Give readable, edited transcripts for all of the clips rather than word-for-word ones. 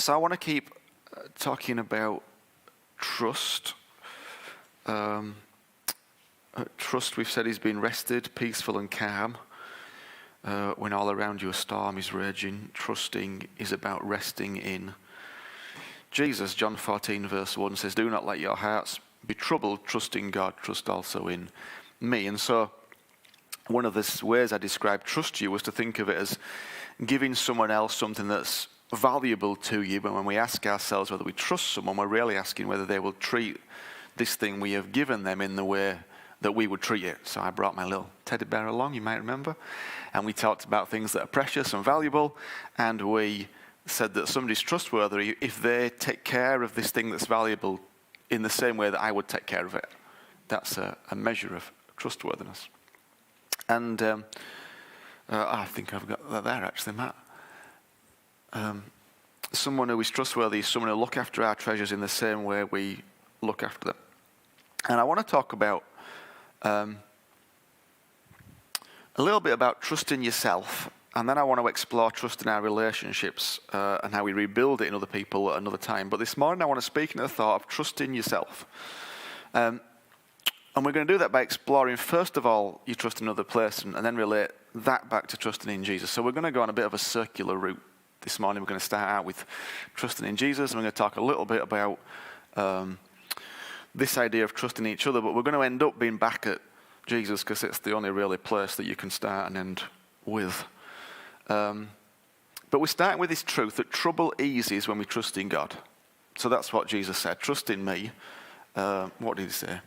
So I want to keep talking about trust. Trust, we've said, is being rested, peaceful and calm. When all around you a storm is raging, trusting is about resting in Jesus. John 14 verse 1 says, "Do not let your hearts be troubled, trust in God, trust also in me." And so one of the ways I described trust you was to think of it as giving someone else something that's valuable to you. But when we ask ourselves whether we trust someone, we're really asking whether they will treat this thing we have given them in the way that we would treat it. So I brought my little teddy bear along, you might remember, and we talked about things that are precious and valuable, and we said that somebody's trustworthy if they take care of this thing that's valuable in the same way that I would take care of it. That's a measure of trustworthiness. And I think I've got that there actually, Matt. Someone who is trustworthy is someone who will look after our treasures in the same way we look after them. And I want to talk about a little bit about trusting yourself, and then I want to explore trust in our relationships and how we rebuild it in other people at another time. But this morning I want to speak into the thought of trusting yourself. And we're going to do that by exploring, first of all, you trust in another person, and then relate that back to trusting in Jesus. So we're going to go on a bit of a circular route this morning. We're going to start out with trusting in Jesus, and we're going to talk a little bit about this idea of trusting each other, but we're going to end up being back at Jesus because it's the only really place that you can start and end with. But we're starting with this truth that trouble eases when we trust in God. So that's what Jesus said. Trust in me. What did he say?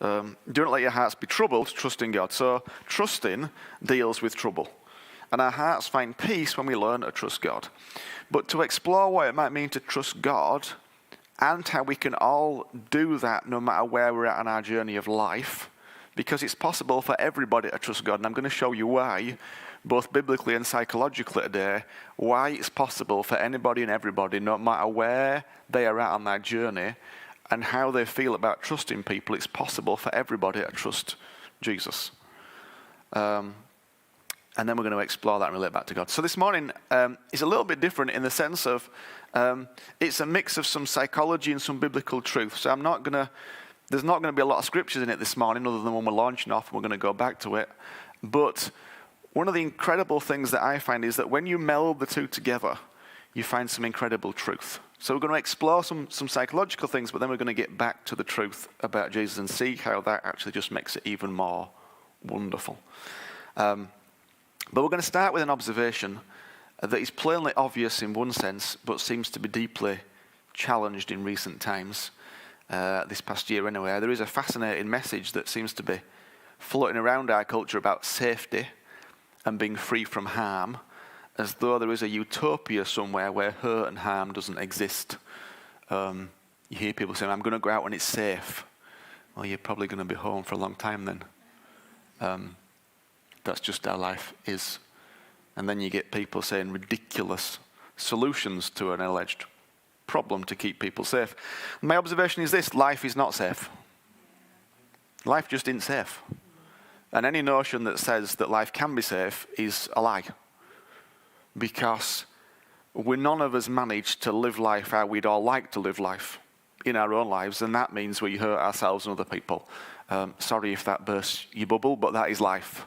Do not let your hearts be troubled, trust in God. So trusting deals with trouble. And our hearts find peace when we learn to trust God. But to explore what it might mean to trust God and how we can all do that no matter where we're at on our journey of life, because it's possible for everybody to trust God. And I'm going to show you why, both biblically and psychologically today, why it's possible for anybody and everybody, no matter where they are at on their journey and how they feel about trusting people, it's possible for everybody to trust Jesus. And then we're going to explore that and relate back to God. So this morning is a little bit different in the sense of it's a mix of some psychology and some biblical truth. So there's not going to be a lot of scriptures in it this morning other than when we're launching off and we're going to go back to it. But one of the incredible things that I find is that when you meld the two together, you find some incredible truth. So we're going to explore some psychological things, but then we're going to get back to the truth about Jesus and see how that actually just makes it even more wonderful. But we're going to start with an observation that is plainly obvious in one sense, but seems to be deeply challenged in recent times, this past year anyway. There is a fascinating message that seems to be floating around our culture about safety and being free from harm, as though there is a utopia somewhere where hurt and harm doesn't exist. You hear people saying, I'm going to go out when it's safe. Well, you're probably going to be home for a long time then. That's just how life is. And then you get people saying ridiculous solutions to an alleged problem to keep people safe. My observation is this: life is not safe. Life just isn't safe. And any notion that says that life can be safe is a lie. Because none of us managed to live life how we'd all like to live life in our own lives, and that means we hurt ourselves and other people. Sorry if that bursts your bubble, but that is life.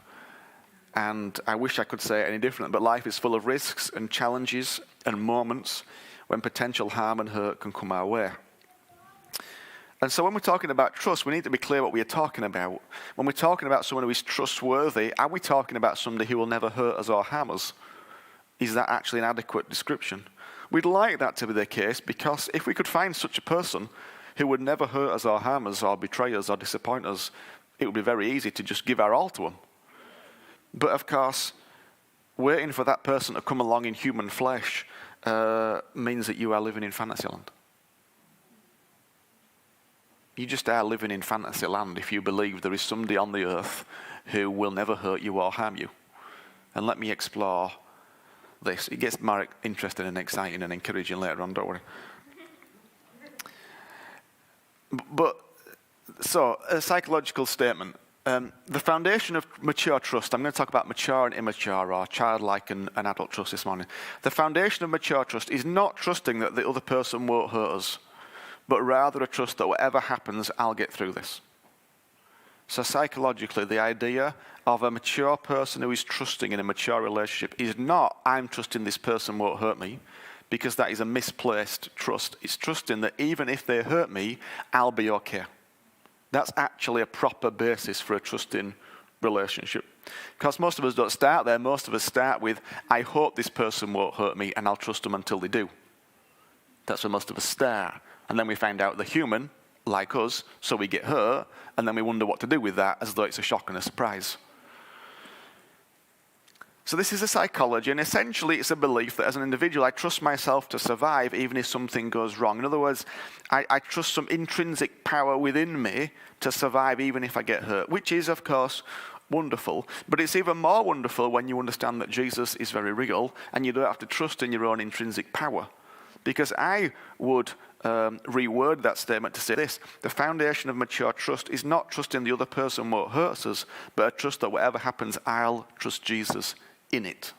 And I wish I could say it any different, but life is full of risks and challenges and moments when potential harm and hurt can come our way. And so when we're talking about trust, we need to be clear what we are talking about. When we're talking about someone who is trustworthy, are we talking about somebody who will never hurt us or harm us? Is that actually an adequate description? We'd like that to be the case, because if we could find such a person who would never hurt us or harm us or betray us or disappoint us, it would be very easy to just give our all to them. But of course, waiting for that person to come along in human flesh means that you are living in fantasy land. You just are living in fantasy land if you believe there is somebody on the earth who will never hurt you or harm you. And let me explore this. It gets more interesting and exciting and encouraging later on, don't worry. But, so, a psychological statement. The foundation of mature trust, I'm going to talk about mature and immature, or childlike and adult trust this morning. The foundation of mature trust is not trusting that the other person won't hurt us, but rather a trust that whatever happens, I'll get through this. So psychologically, the idea of a mature person who is trusting in a mature relationship is not, I'm trusting this person won't hurt me, because that is a misplaced trust. It's trusting that even if they hurt me, I'll be okay. That's actually a proper basis for a trusting relationship. Because most of us don't start there. Most of us start with, I hope this person won't hurt me and I'll trust them until they do. That's where most of us start. And then we find out they're human, like us, so we get hurt, and then we wonder what to do with that as though it's a shock and a surprise. So this is a psychology, and essentially it's a belief that as an individual I trust myself to survive even if something goes wrong. In other words, I trust some intrinsic power within me to survive even if I get hurt, which is, of course, wonderful. But it's even more wonderful when you understand that Jesus is very real and you don't have to trust in your own intrinsic power. Because I would reword that statement to say this: the foundation of mature trust is not trusting the other person won't hurt us, but a trust that whatever happens, I'll trust Jesus in it.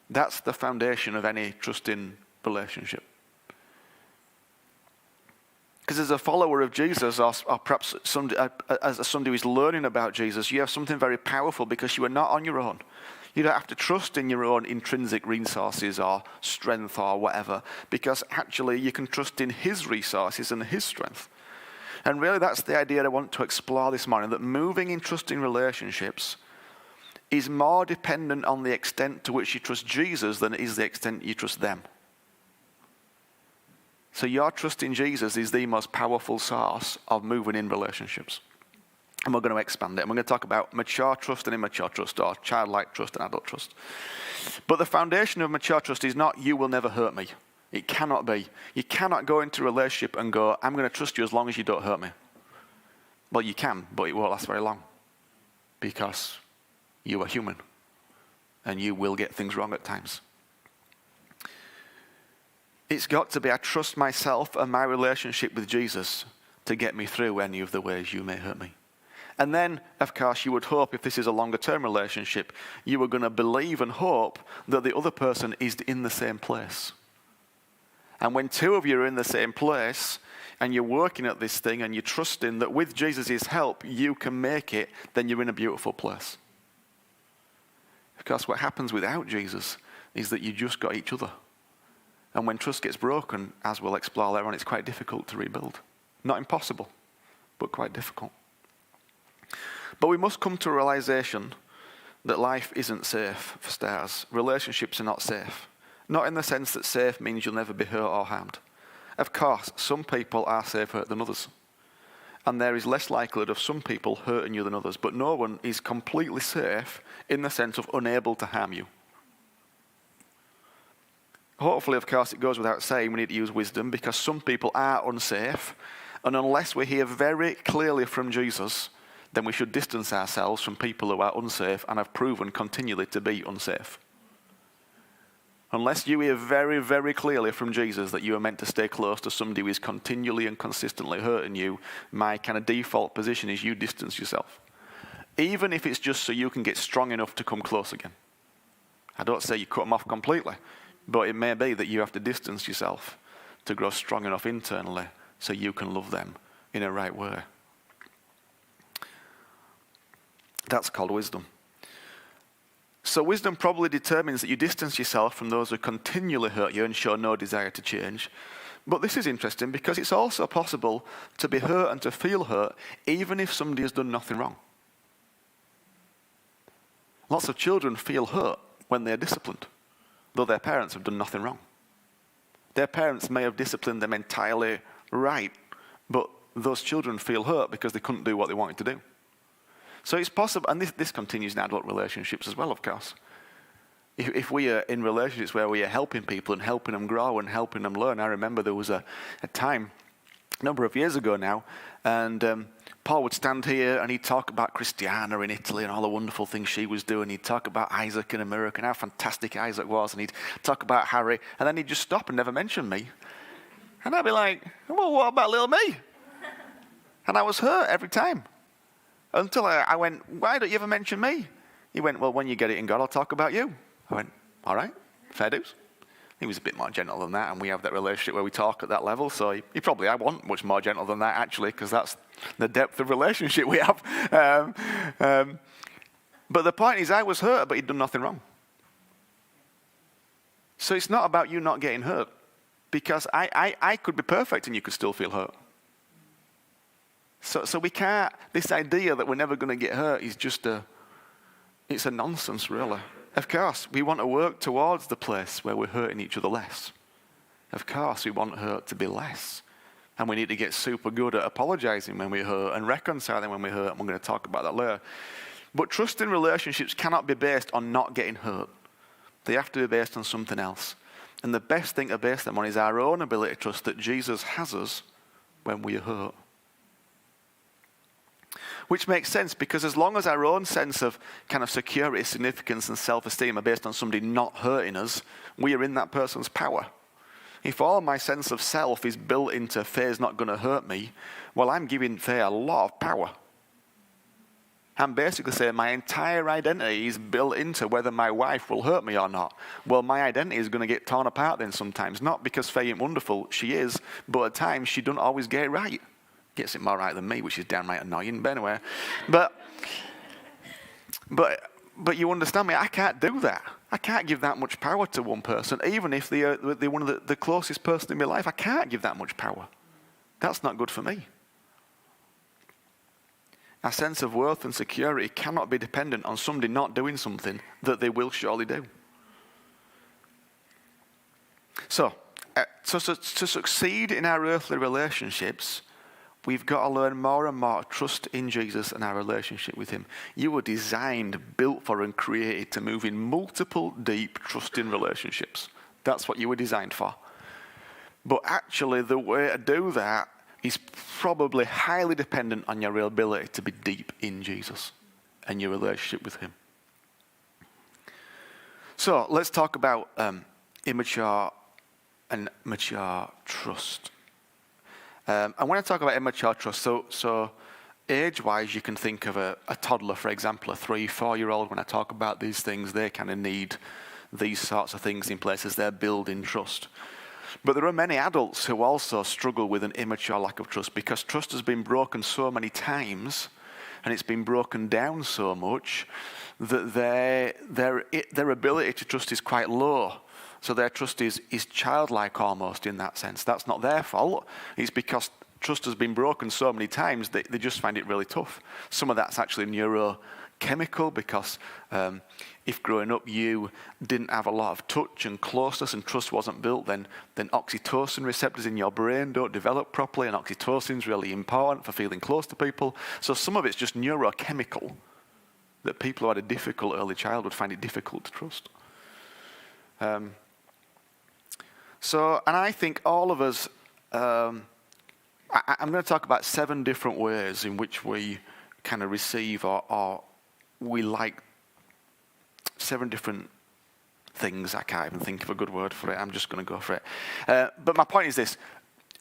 That's the foundation of any trusting relationship. Because as a follower of Jesus, or perhaps as somebody who is learning about Jesus, you have something very powerful because you are not on your own. You don't have to trust in your own intrinsic resources or strength or whatever, because actually you can trust in his resources and his strength. And really that's the idea I want to explore this morning, that moving in trusting relationships is more dependent on the extent to which you trust Jesus than it is the extent you trust them. So your trust in Jesus is the most powerful source of moving in relationships. And we're going to expand it. And we're going to talk about mature trust and immature trust, or childlike trust and adult trust. But the foundation of mature trust is not, you will never hurt me. It cannot be. You cannot go into a relationship and go, I'm going to trust you as long as you don't hurt me. Well, you can, but it won't last very long. Because you are human. And you will get things wrong at times. It's got to be, I trust myself and my relationship with Jesus to get me through any of the ways you may hurt me. And then, of course, you would hope, if this is a longer-term relationship, you are going to believe and hope that the other person is in the same place. And when two of you are in the same place, and you're working at this thing, and you're trusting that with Jesus' help, you can make it, then you're in a beautiful place. Because what happens without Jesus is that you just got each other. And when trust gets broken, as we'll explore later on, it's quite difficult to rebuild. Not impossible, but quite difficult. But we must come to a realization that life isn't safe for starters. Relationships are not safe. Not in the sense that safe means you'll never be hurt or harmed. Of course, some people are safer than others. And there is less likelihood of some people hurting you than others. But no one is completely safe in the sense of unable to harm you. Hopefully, of course, it goes without saying we need to use wisdom, because some people are unsafe. And unless we hear very clearly from Jesus, then we should distance ourselves from people who are unsafe and have proven continually to be unsafe. Unless you hear very, very clearly from Jesus that you are meant to stay close to somebody who is continually and consistently hurting you, my kind of default position is you distance yourself. Even if it's just so you can get strong enough to come close again. I don't say you cut them off completely, but it may be that you have to distance yourself to grow strong enough internally so you can love them in a right way. That's called wisdom. So wisdom probably determines that you distance yourself from those who continually hurt you and show no desire to change. But this is interesting because it's also possible to be hurt and to feel hurt even if somebody has done nothing wrong. Lots of children feel hurt when they're disciplined, though their parents have done nothing wrong. Their parents may have disciplined them entirely right, but those children feel hurt because they couldn't do what they wanted to do. So it's possible, and this continues in adult relationships as well, of course. If we are in relationships where we are helping people and helping them grow and helping them learn. I remember there was a time, a number of years ago now, and Paul would stand here and he'd talk about Christiana in Italy and all the wonderful things she was doing. He'd talk about Isaac in America and how fantastic Isaac was, and he'd talk about Harry, and then he'd just stop and never mention me. And I'd be like, well, what about little me? And I was hurt every time. Until I went, why don't you ever mention me? He went, well, when you get it in God, I'll talk about you. I went, all right, fair dues. He was a bit more gentle than that, and we have that relationship where we talk at that level. So he probably, I wasn't much more gentle than that, actually, because that's the depth of relationship we have. But the point is, I was hurt, but he'd done nothing wrong. So it's not about you not getting hurt, because I could be perfect and you could still feel hurt. So we can't, this idea that we're never going to get hurt is just it's a nonsense, really. Of course, we want to work towards the place where we're hurting each other less. Of course, we want hurt to be less. And we need to get super good at apologizing when we hurt and reconciling when we hurt, and we're going to talk about that later. But trust in relationships cannot be based on not getting hurt. They have to be based on something else. And the best thing to base them on is our own ability to trust that Jesus has us when we are hurt. Which makes sense, because as long as our own sense of kind of security, significance, and self-esteem are based on somebody not hurting us, we are in that person's power. If all my sense of self is built into Faye's not going to hurt me, well, I'm giving Faye a lot of power. I'm basically saying my entire identity is built into whether my wife will hurt me or not. Well, my identity is going to get torn apart then sometimes. Not because Faye ain't wonderful, she is, but at times she doesn't always get it right. Gets it more right than me, which is downright annoying, but anyway. But you understand me, I can't do that. I can't give that much power to one person, even if they're one of the closest person in my life. I can't give that much power. That's not good for me. Our sense of worth and security cannot be dependent on somebody not doing something that they will surely do. So, to succeed in our earthly relationships, we've got to learn more and more to trust in Jesus and our relationship with him. You were designed, built for, and created to move in multiple, deep, trusting relationships. That's what you were designed for. But actually, the way to do that is probably highly dependent on your ability to be deep in Jesus and your relationship with him. So let's talk about immature and mature trust. And when I talk about immature trust, so age-wise, you can think of a toddler, for example, a 3-4-year-old. When I talk about these things, they kind of need these sorts of things in place as they're building trust. But there are many adults who also struggle with an immature lack of trust, because trust has been broken so many times and it's been broken down so much that their ability to trust is quite low. So their trust is childlike almost in that sense. That's not their fault. It's because trust has been broken so many times that they just find it really tough. Some of that's actually neurochemical, because if growing up you didn't have a lot of touch and closeness and trust wasn't built, then oxytocin receptors in your brain don't develop properly, and oxytocin is really important for feeling close to people. So some of it's just neurochemical, that people who had a difficult early childhood find it difficult to trust. And I think all of us, I'm going to talk about 7 different ways in which we kind of receive or we like 7 different things. I can't even think of a good word for it. I'm just going to go for it. But my point is this.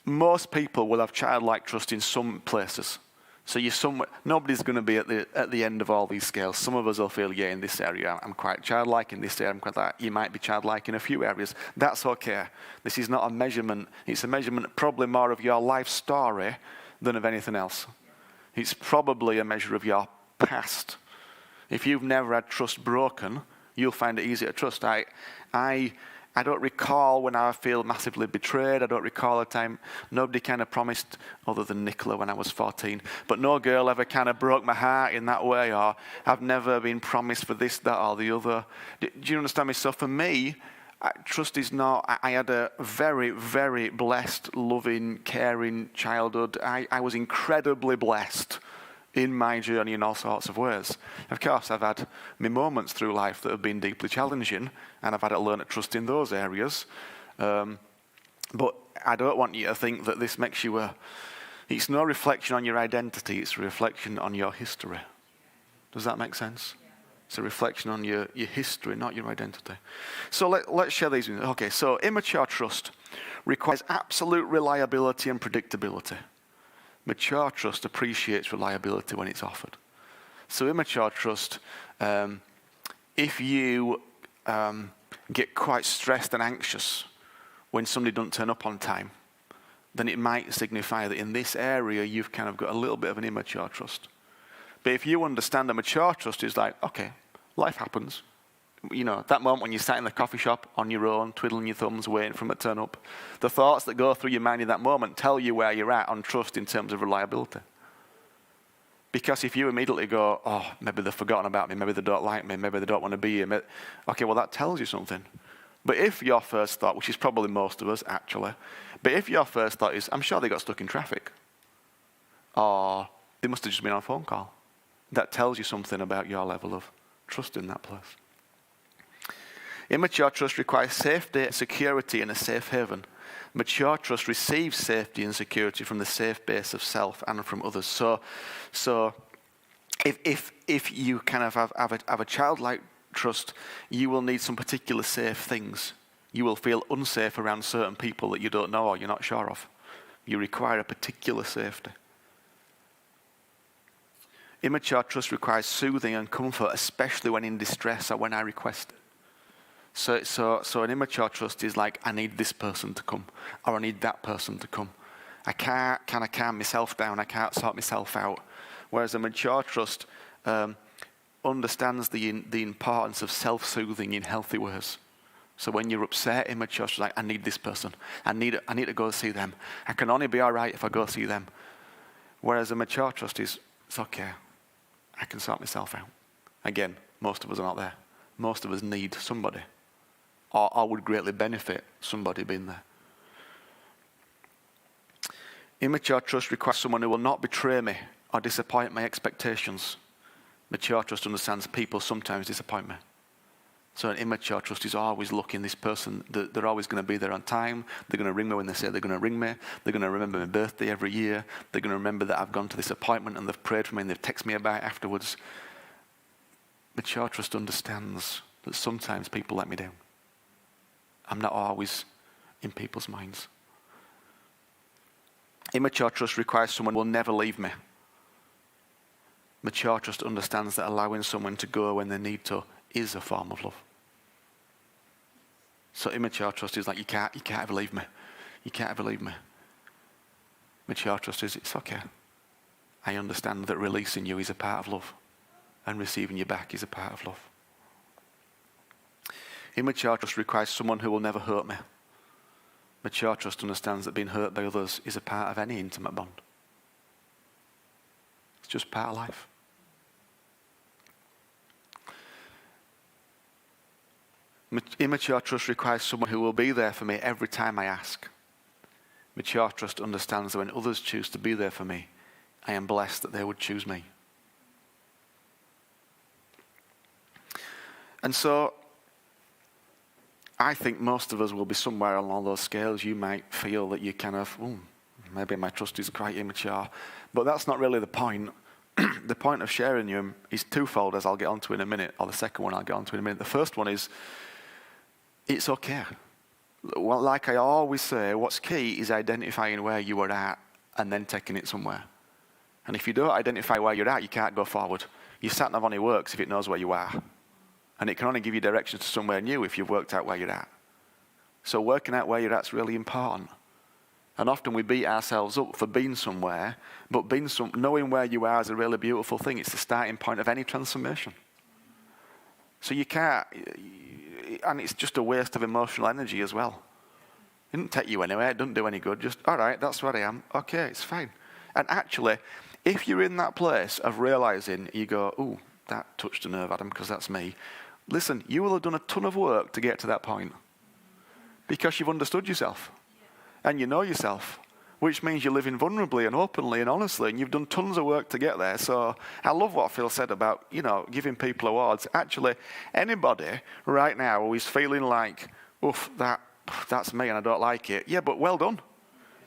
Most people will have childlike trust in some places. So nobody's going to be at the end of all these scales. Some of us will feel, yeah, in this area I'm quite childlike, in this area I'm quite like. You might be childlike in a few areas. That's okay. This is not a measurement. It's a measurement probably more of your life story than of anything else. It's probably a measure of your past. If you've never had trust broken, you'll find it easy to trust. I don't recall when I feel massively betrayed. I don't recall a time nobody kind of promised, other than Nicola when I was 14, but no girl ever kind of broke my heart in that way, or I've never been promised for this, that, or the other. Do you understand me? So for me, trust is not, I had a very, very blessed, loving, caring childhood. I was incredibly blessed in my journey in all sorts of ways. Of course, I've had my moments through life that have been deeply challenging, and I've had to learn to trust in those areas. But I don't want you to think that this makes you it's no reflection on your identity, it's a reflection on your history. Does that make sense? It's a reflection on your history, not your identity. So let's share these. Okay, so immature trust requires absolute reliability and predictability. Mature trust appreciates reliability when it's offered. So immature trust, if you get quite stressed and anxious when somebody doesn't turn up on time, then it might signify that in this area you've kind of got a little bit of an immature trust. But if you understand a mature trust is like, okay, life happens. You know, that moment when you sat in the coffee shop on your own, twiddling your thumbs, waiting for them to turn up, the thoughts that go through your mind in that moment tell you where you're at on trust in terms of reliability. Because if you immediately go, oh, maybe they've forgotten about me, maybe they don't like me, maybe they don't want to be here, okay, well that tells you something. But if your first thought, which is probably most of us actually, but if your first thought is, I'm sure they got stuck in traffic, or they must have just been on a phone call, that tells you something about your level of trust in that place. Immature trust requires safety, security, and a safe haven. Mature trust receives safety and security from the safe base of self and from others. So if you kind of have a childlike trust, you will need some particular safe things. You will feel unsafe around certain people that you don't know or you're not sure of. You require a particular safety. Immature trust requires soothing and comfort, especially when in distress or when I request it. So an immature trust is like, I need this person to come, or I need that person to come. I can't kind of calm myself down, I can't sort myself out. Whereas a mature trust understands the importance of self-soothing in healthy ways. So when you're upset, immature trust is like, I need this person. I need to go see them. I can only be all right if I go see them. Whereas a mature trust is, it's okay. I can sort myself out. Again, most of us are not there. Most of us need somebody. Or would greatly benefit somebody being there. Immature trust requires someone who will not betray me or disappoint my expectations. Mature trust understands people sometimes disappoint me. So an immature trust is always looking, this person, they're always going to be there on time. They're going to ring me when they say they're going to ring me. They're going to remember my birthday every year. They're going to remember that I've gone to this appointment and they've prayed for me and they've texted me about it afterwards. Mature trust understands that sometimes people let me down. I'm not always in people's minds. Immature trust requires someone who will never leave me. Mature trust understands that allowing someone to go when they need to is a form of love. So immature trust is like, you can't ever leave me. You can't ever leave me. Mature trust is, it's okay. I understand that releasing you is a part of love, and receiving you back is a part of love. Immature trust requires someone who will never hurt me. Mature trust understands that being hurt by others is a part of any intimate bond. It's just part of life. Immature trust requires someone who will be there for me every time I ask. Mature trust understands that when others choose to be there for me, I am blessed that they would choose me. And so, I think most of us will be somewhere along those scales. You might feel that you kind of, maybe my trust is quite immature. But that's not really the point. The point of sharing you is twofold, as I'll get onto in a minute, or the second one I'll get onto in a minute. The first one is, it's okay. Well, like I always say, what's key is identifying where you are at and then taking it somewhere. And if you don't identify where you're at, you can't go forward. Your sat-nav only works if it knows where you are. And it can only give you directions to somewhere new if you've worked out where you're at. So working out where you're at is really important. And often we beat ourselves up for being somewhere, but knowing where you are is a really beautiful thing. It's the starting point of any transformation. So you can't, and it's just a waste of emotional energy as well. It doesn't take you anywhere, it doesn't do any good. Just, all right, that's where I am. Okay, it's fine. And actually, if you're in that place of realizing, you go, ooh, that touched a nerve, Adam, because that's me. Listen, you will have done a ton of work to get to that point because you've understood yourself and you know yourself, which means you're living vulnerably and openly and honestly, and you've done tons of work to get there. So I love what Phil said about, giving people awards. Actually, anybody right now who is feeling like, oof, that's me and I don't like it. Yeah, but well done.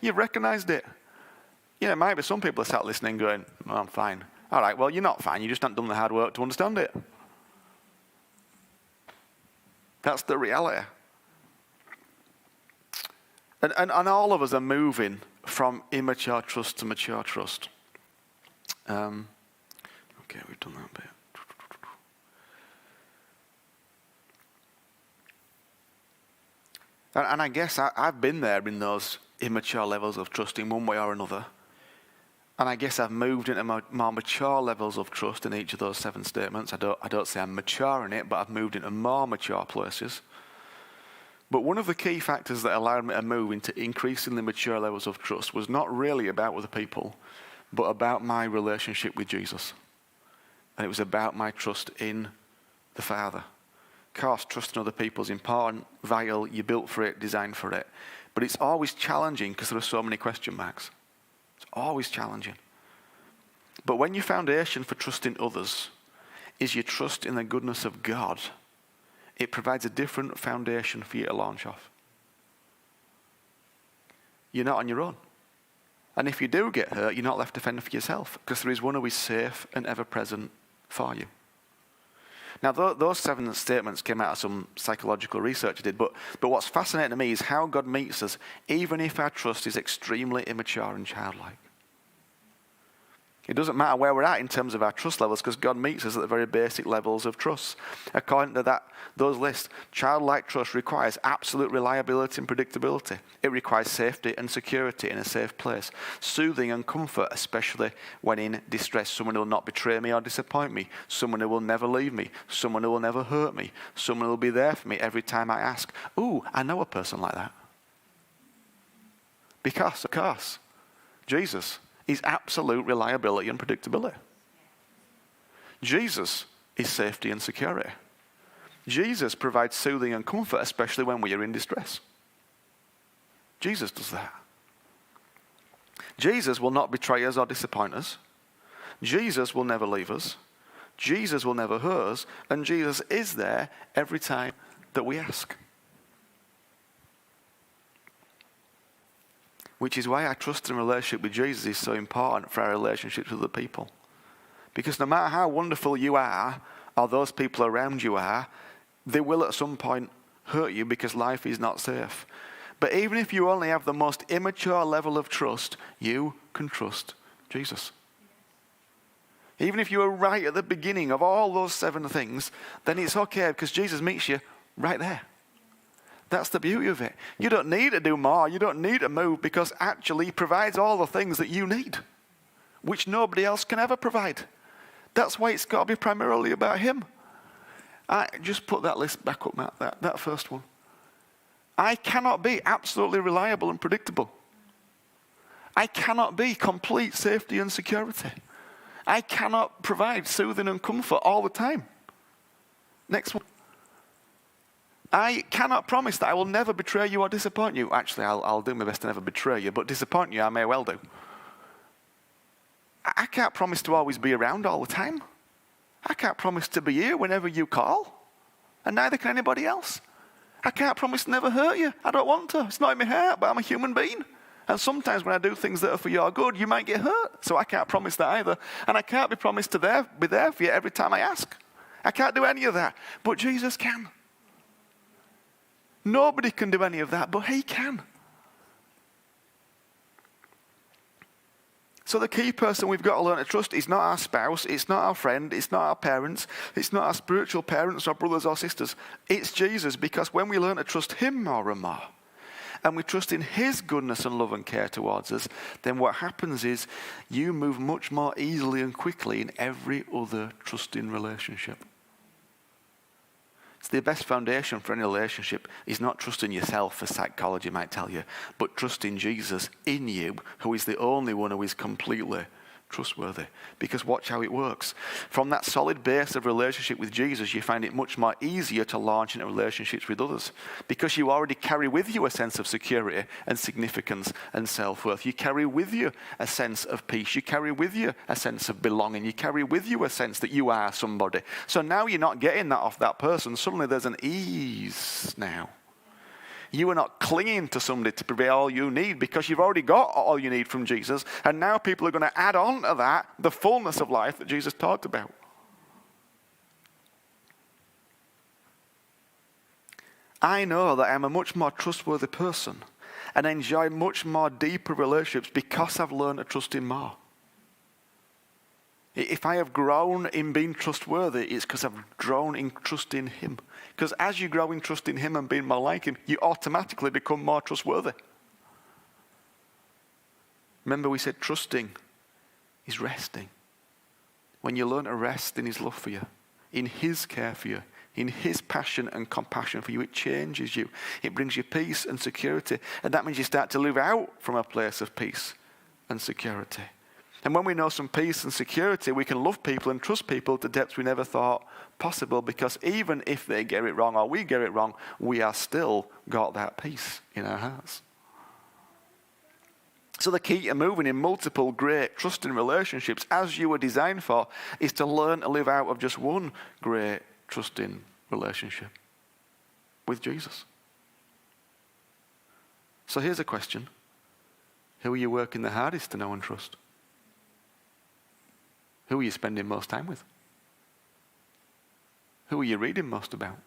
You've recognized it. It might be some people are sat listening going, oh, I'm fine. All right, well, you're not fine. You just haven't done the hard work to understand it. That's the reality. And all of us are moving from immature trust to mature trust. Okay, we've done that bit. And I guess I've been there in those immature levels of trust in one way or another. And I guess I've moved into more mature levels of trust in each of those 7 statements. I don't say I'm mature in it, but I've moved into more mature places. But one of the key factors that allowed me to move into increasingly mature levels of trust was not really about other people, but about my relationship with Jesus. And it was about my trust in the Father. Of course, trust in other people is important, vital, you're built for it, designed for it. But it's always challenging because there are so many question marks. It's always challenging. But when your foundation for trusting others is your trust in the goodness of God, it provides a different foundation for you to launch off. You're not on your own. And if you do get hurt, you're not left to fend for yourself, because there is one who is safe and ever present for you. Now, those 7 statements came out of some psychological research I did, but what's fascinating to me is how God meets us, even if our trust is extremely immature and childlike. It doesn't matter where we're at in terms of our trust levels, because God meets us at the very basic levels of trust. According to those lists, childlike trust requires absolute reliability and predictability. It requires safety and security in a safe place, soothing and comfort, especially when in distress. Someone who will not betray me or disappoint me, someone who will never leave me, someone who will never hurt me, someone who will be there for me every time I ask. Ooh, I know a person like that. Because, of course, Jesus is absolute reliability and predictability. Jesus is safety and security. Jesus provides soothing and comfort, especially when we are in distress. Jesus does that. Jesus will not betray us or disappoint us. Jesus will never leave us. Jesus will never hurt us. And Jesus is there every time that we ask. Which is why our trust and relationship with Jesus is so important for our relationships with other people. Because no matter how wonderful you are, or those people around you are, they will at some point hurt you because life is not safe. But even if you only have the most immature level of trust, you can trust Jesus. Even if you are right at the beginning of all those 7 things, then it's okay because Jesus meets you right there. That's the beauty of it. You don't need to do more. You don't need to move, because actually he provides all the things that you need, which nobody else can ever provide. That's why it's got to be primarily about him. I just put that list back up, Matt, that first one. I cannot be absolutely reliable and predictable. I cannot be complete safety and security. I cannot provide soothing and comfort all the time. Next one. I cannot promise that I will never betray you or disappoint you. Actually, I'll do my best to never betray you, but disappoint you I may well do. I can't promise to always be around all the time. I can't promise to be here whenever you call, and neither can anybody else. I can't promise to never hurt you. I don't want to. It's not in my heart, but I'm a human being. And sometimes when I do things that are for your good, you might get hurt. So I can't promise that either. And I can't be promised to be there for you every time I ask. I can't do any of that, but Jesus can. Nobody can do any of that, but he can. So the key person we've got to learn to trust is not our spouse, it's not our friend, it's not our parents, it's not our spiritual parents or brothers or sisters. It's Jesus, because when we learn to trust him more and more, and we trust in his goodness and love and care towards us, then what happens is you move much more easily and quickly in every other trusting relationship. It's the best foundation for any relationship is not trusting yourself, as psychology might tell you, but trusting Jesus in you, who is the only one who is completely trustworthy. Because watch how it works. From that solid base of relationship with Jesus, you find it much more easier to launch into relationships with others, because you already carry with you a sense of security and significance and self-worth. You carry with you a sense of peace. You carry with you a sense of belonging. You carry with you a sense that you are somebody. So now you're not getting that off that person. Suddenly there's an ease now. You are not clinging to somebody to provide all you need, because you've already got all you need from Jesus. And now people are going to add on to that the fullness of life that Jesus talked about. I know that I'm a much more trustworthy person and enjoy much more deeper relationships because I've learned to trust him more. If I have grown in being trustworthy, it's because I've grown in trusting him. Because as you grow in trusting him and being more like him, you automatically become more trustworthy. Remember we said trusting is resting. When you learn to rest in his love for you, in his care for you, in his passion and compassion for you, it changes you. It brings you peace and security. And that means you start to live out from a place of peace and security. And when we know some peace and security, we can love people and trust people to depths we never thought possible, because even if they get it wrong or we get it wrong, we are still got that peace in our hearts. So the key to moving in multiple great trusting relationships, as you were designed for, is to learn to live out of just one great trusting relationship with Jesus. So here's a question. Who are you working the hardest to know and trust? Who are you spending most time with? Who are you reading most about?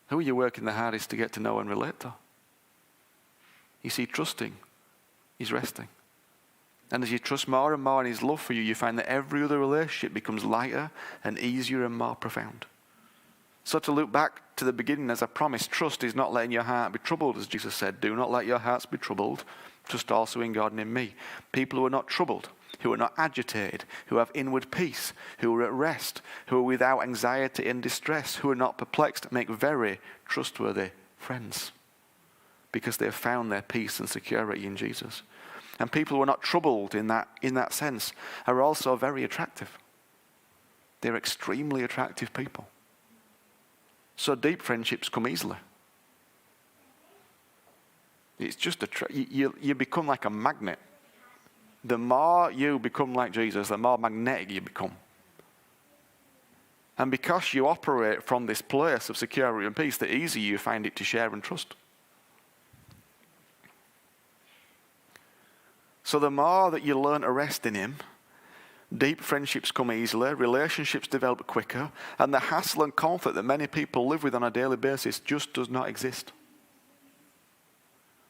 Who are you working the hardest to get to know and relate to? You see, trusting is resting. And as you trust more and more in his love for you, you find that every other relationship becomes lighter and easier and more profound. So to look back to the beginning, as I promised, trust is not letting your heart be troubled, as Jesus said. Do not let your hearts be troubled. Trust also in God and in me. People who are not troubled, who are not agitated, who have inward peace, who are at rest, who are without anxiety and distress, who are not perplexed, make very trustworthy friends, because they have found their peace and security in Jesus. And people who are not troubled in that sense are also very attractive. They're extremely attractive people. So deep friendships come easily. It's just you become like a magnet. The more you become like Jesus, the more magnetic you become. And because you operate from this place of security and peace, the easier you find it to share and trust. So the more that you learn to rest in him, deep friendships come easily, relationships develop quicker, and the hassle and conflict that many people live with on a daily basis just does not exist.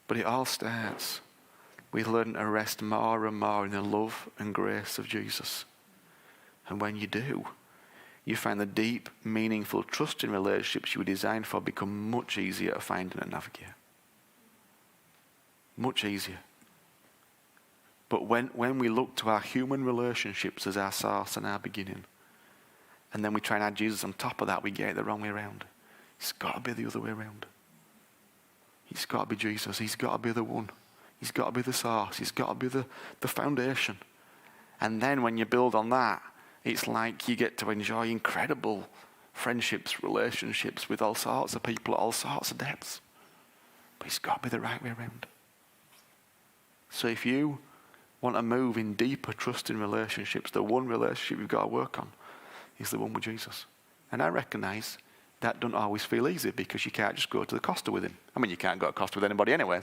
But it all starts with learning to rest more and more in the love and grace of Jesus. And when you do, you find the deep, meaningful, trusting relationships you were designed for become much easier to find and to navigate. Much easier. But when we look to our human relationships as our source and our beginning, and then we try and add Jesus on top of that, we get it the wrong way around. It's got to be the other way around. It's got to be Jesus. He's got to be the one. He's got to be the source. He's got to be the foundation. And then when you build on that, it's like you get to enjoy incredible friendships, relationships with all sorts of people at all sorts of depths. But it's got to be the right way around. So if you want to move in deeper trusting relationships, the one relationship you've got to work on is the one with Jesus. And I recognize that doesn't always feel easy, because you can't just go to the Costa with him. I mean, you can't go to Costa with anybody anyway,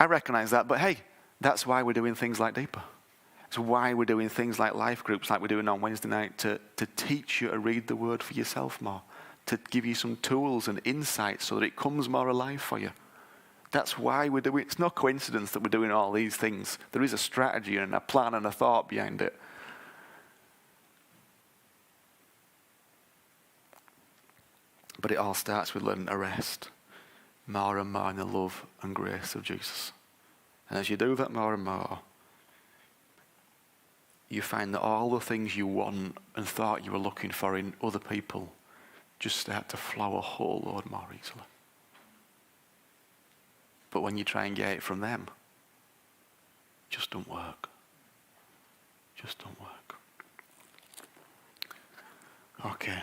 I recognize that, but hey, that's why we're doing things like Deeper. It's why we're doing things like life groups like we're doing on Wednesday night, to teach you to read the word for yourself more, to give you some tools and insights so that it comes more alive for you. That's why we're doing it. It's no coincidence that we're doing all these things. There is a strategy and a plan and a thought behind it. But it all starts with learning to rest more and more in the love and grace of Jesus. And as you do that more and more, you find that all the things you want and thought you were looking for in other people just start to flow a whole load more easily. But when you try and get it from them, it just don't work. Just don't work. Okay.